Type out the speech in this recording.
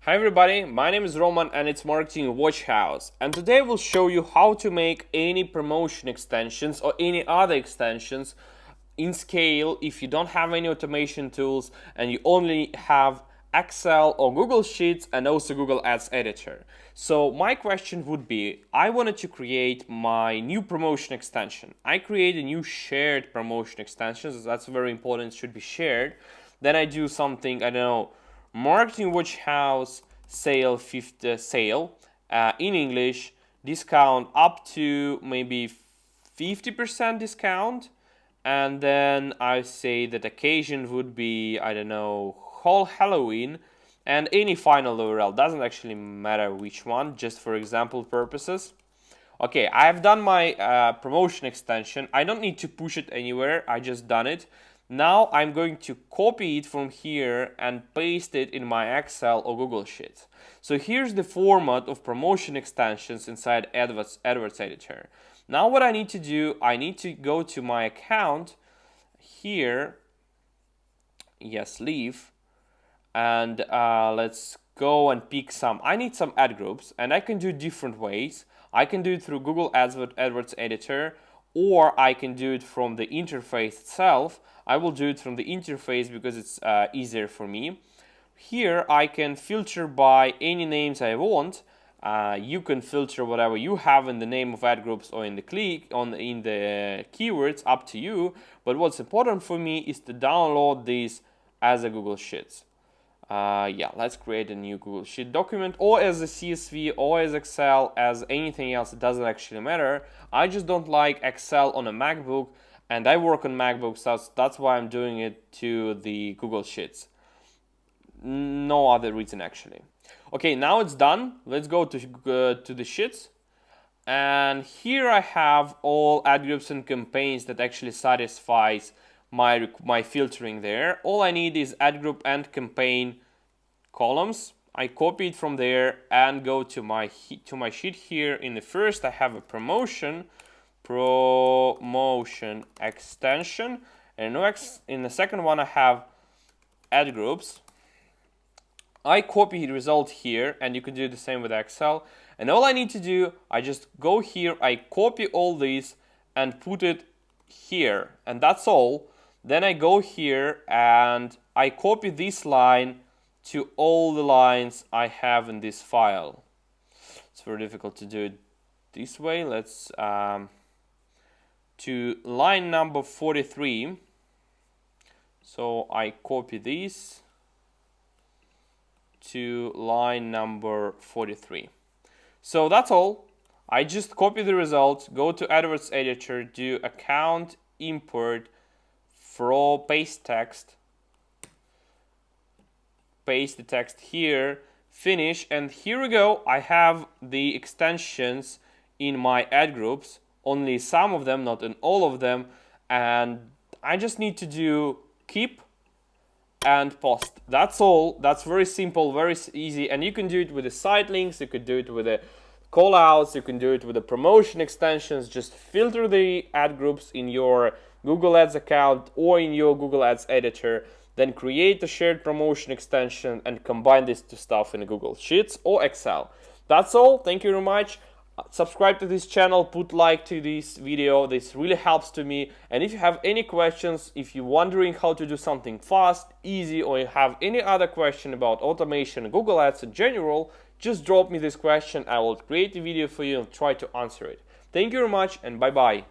Hi everybody, my name is Roman and it's Marketing Watch House, and today we'll show you how to make any promotion extensions or any other extensions in scale if you don't have any automation tools and you only have Excel or Google Sheets and also Google Ads Editor. So my question would be, I wanted to create my new promotion extension. I create a new shared promotion extension, so that's very important, it should be shared. Then I do something, I don't know, Marketing Watch House sale 50 sale in English, discount up to maybe 50% discount, and then I say that occasion would be, I don't know, whole Halloween, and any final URL, doesn't actually matter which one, just for example purposes. Okay, I have done my promotion extension. I don't need to push it anywhere, I just done it. Now I'm going to copy it from here and paste it in my Excel or Google Sheets. So here's the format of promotion extensions inside Adverts Editor. Now what I need to do, I need to go to my account here, yes, leave, and let's go and pick some. I need some ad groups, and I can do different ways. I can do it through Google Adverts Editor, or I can do it from the interface itself. I will do it from the interface because it's easier for me. Here I can filter by any names I want. You can filter whatever you have in the name of ad groups or in the keywords, up to you. But what's important for me is to download these as a Google Sheets. Yeah, let's create a new Google Sheet document, or as a CSV, or as Excel, as anything else. It doesn't actually matter. I just don't like Excel on a MacBook, and I work on MacBooks, so that's why I'm doing it to the Google Sheets. No other reason actually. Okay, now it's done. Let's go to the Sheets, and here I have all ad groups and campaigns that actually satisfies my filtering there. All I need is ad group and campaign columns. I copy it from there and go to my sheet here. In the first I have a promotion extension, and in the second one I have ad groups. I copy the result here, and you can do the same with Excel. And all I need to do, I just go here, I copy all these and put it here, and that's all. Then I go here and I copy this line to all the lines I have in this file. It's very difficult to do it this way. Let's to line number 43. So I copy this to line number 43. So that's all. I just copy the results, go to Adverts Editor, do account, import, paste text, paste the text here, finish, and here we go. I have the extensions in my ad groups, only some of them, not in all of them, and I just need to do keep and post. That's all. That's very simple, very easy, and you can do it with the site links, you could do it with the callouts, you can do it with the promotion extensions. Just filter the ad groups in your Google Ads account or in your Google Ads Editor, then create a shared promotion extension and combine this to stuff in Google Sheets or Excel. That's all. Thank you very much. Subscribe to this channel, put like to this video. This really helps to me. And if you have any questions, if you're wondering how to do something fast, easy, or you have any other question about automation and Google Ads in general, just drop me this question. I will create a video for you and try to answer it. Thank you very much, and bye-bye.